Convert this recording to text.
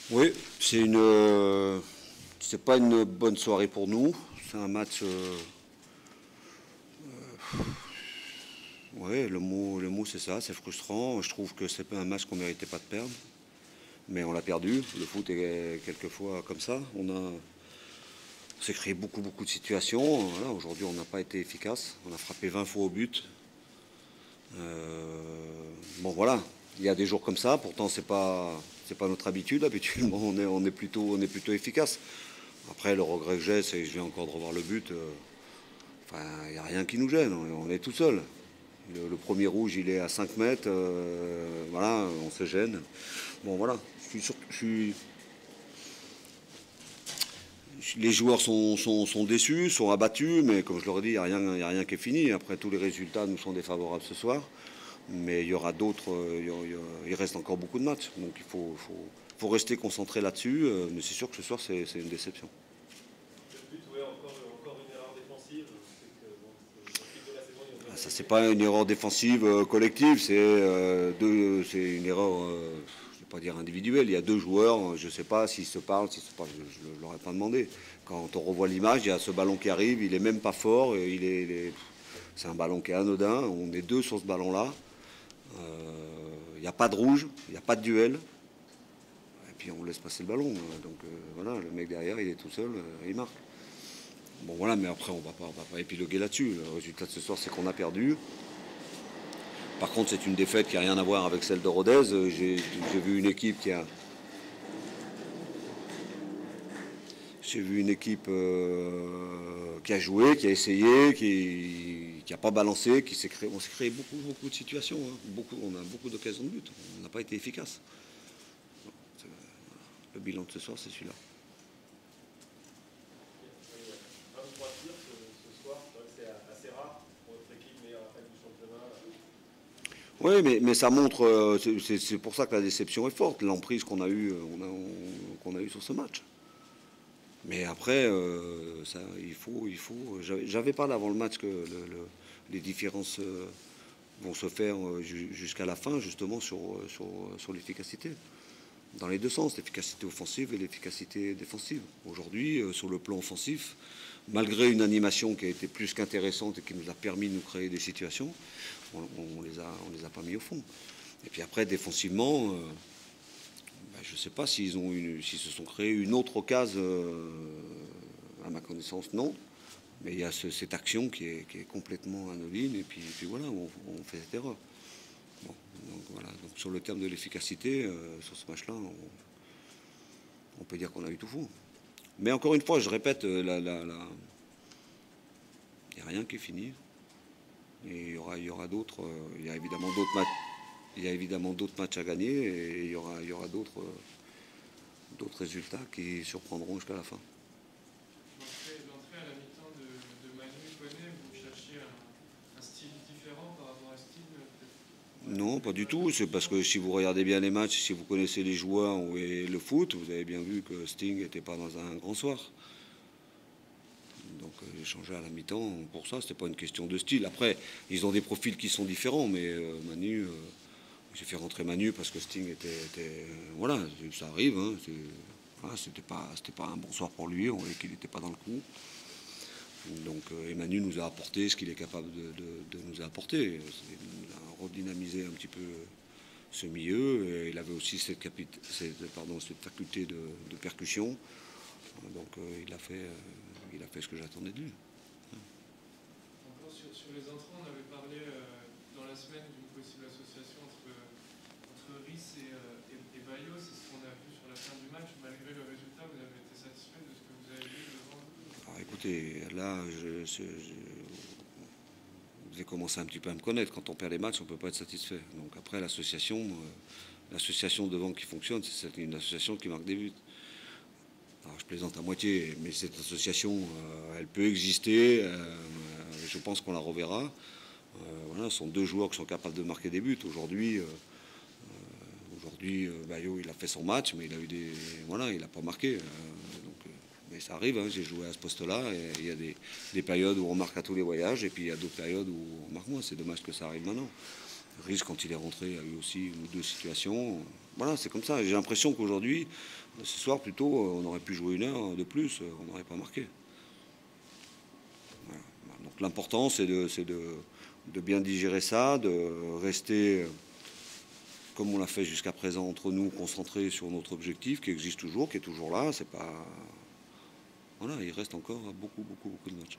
Oui, c'est pas une bonne soirée pour nous. C'est un match. Ouais, le mot c'est ça, c'est frustrant. Je trouve que c'est pas un match qu'on méritait pas de perdre, mais on l'a perdu. Le foot est quelquefois comme ça. On s'est créé beaucoup de situations. Voilà, aujourd'hui, on n'a pas été efficace. On a frappé 20 fois au but. Bon, voilà. Il y a des jours comme ça. Pourtant, c'est pas notre habitude. Habituellement, on est plutôt efficace. Après, le regret que j'ai, c'est que je viens encore de revoir le but. Enfin, il n'y a rien qui nous gêne. On est tout seul. Le premier rouge, il est à 5 mètres. Voilà, on se gêne. Bon, voilà. Les joueurs sont déçus, sont abattus, mais comme je leur ai dit, il n'y a rien qui est fini. Après, tous les résultats nous sont défavorables ce soir. Mais il y aura d'autres. Il reste encore beaucoup de matchs. Donc il faut rester concentré là-dessus. Mais c'est sûr que ce soir, c'est une déception. Le but, ouais, encore une erreur défensive. C'est que, bon, au fil de la saison, il y a Ça, c'est pas une erreur défensive collective, c'est une erreur, je ne vais pas dire individuelle. Il y a deux joueurs, je ne sais pas s'ils se parlent, je ne leur ai pas demandé. Quand on revoit l'image, il y a ce ballon qui arrive, il est même pas fort, c'est un ballon qui est anodin, on est deux sur ce ballon-là. Il n'y a pas de rouge, il n'y a pas de duel. Et puis on laisse passer le ballon. Donc voilà, le mec derrière, il est tout seul, il marque. Bon voilà, mais après on va pas épiloguer là-dessus. Le résultat de ce soir, c'est qu'on a perdu. Par contre, c'est une défaite qui n'a rien à voir avec celle de Rodez. J'ai vu une équipe qui a joué, qui a essayé, qui n'a pas balancé, on s'est créé beaucoup de situations. Hein. On a beaucoup d'occasions de but. On n'a pas été efficace. Le bilan de ce soir, c'est celui-là. 23 tirs ce soir. C'est assez rare pour votre équipe meilleure attaque du championnat. Oui, mais ça montre. C'est pour ça que la déception est forte, l'emprise qu'on a eue sur ce match. Mais après, il faut. J'avais parlé avant le match que les différences vont se faire jusqu'à la fin, justement, sur l'efficacité. Dans les deux sens, l'efficacité offensive et l'efficacité défensive. Aujourd'hui, sur le plan offensif, malgré une animation qui a été plus qu'intéressante et qui nous a permis de nous créer des situations, on les a pas mis au fond. Et puis après, défensivement, je ne sais pas s'ils se sont créés une autre occasion, à ma connaissance, non. Mais il y a cette action qui est complètement anodine, et puis voilà, on fait cette erreur. Bon, donc voilà. Donc sur le terme de l'efficacité, sur ce match-là, on peut dire qu'on a eu tout faux. Mais encore une fois, je répète, il n'y a rien qui est fini. Et il y aura d'autres. Il y a évidemment d'autres matchs. Il y a évidemment d'autres matchs à gagner, et il y aura d'autres résultats qui surprendront jusqu'à la fin. L'entrée à la mi-temps de Manu Koné, vous cherchiez un style différent par rapport à Steve? Non, pas du tout. C'est parce que si vous regardez bien les matchs, si vous connaissez les joueurs et le foot, vous avez bien vu que Sting n'était pas dans un grand soir. Donc j'ai changé à la mi-temps pour ça. C'était pas une question de style. Après, ils ont des profils qui sont différents, mais Manu, j'ai fait rentrer Manu parce que Sting était voilà, ça arrive. Hein, c'était pas un bon soir pour lui. On voyait qu'il n'était pas dans le coup. Donc Manu nous a apporté ce qu'il est capable de nous apporter. Il a redynamisé un petit peu ce milieu. Et il avait aussi cette faculté de percussion. Donc il a fait ce que j'attendais de lui. Encore sur les entrants, on avait parlé dans la semaine d'une possible association entre Riss et Bayo. C'est ce qu'on a vu sur la fin du match. Malgré le résultat, vous avez été satisfait de ce que vous avez vu devant vous? Alors écoutez, là, vous avez commencé un petit peu à me connaître. Quand on perd les matchs, on ne peut pas être satisfait. Donc après, l'association devant qui fonctionne, c'est une association qui marque des buts. Alors, je plaisante à moitié, mais cette association, elle peut exister. Je pense qu'on la reverra. Voilà, ce sont deux joueurs qui sont capables de marquer des buts. Aujourd'hui, Bayo, il a fait son match, mais il n'a pas marqué. Mais ça arrive, hein, j'ai joué à ce poste-là. Il y a des périodes où on marque à tous les voyages, et puis il y a d'autres périodes où on marque moins. C'est dommage que ça arrive maintenant. Riz, quand il est rentré, il a eu aussi une ou deux situations. Voilà, c'est comme ça. J'ai l'impression qu'aujourd'hui, ce soir plutôt, on aurait pu jouer 1 heure de plus, on n'aurait pas marqué. Voilà. Donc l'important, c'est de bien digérer ça, de rester, comme on l'a fait jusqu'à présent entre nous, concentrés sur notre objectif qui existe toujours, qui est toujours là. C'est pas... Voilà, il reste encore beaucoup de matchs.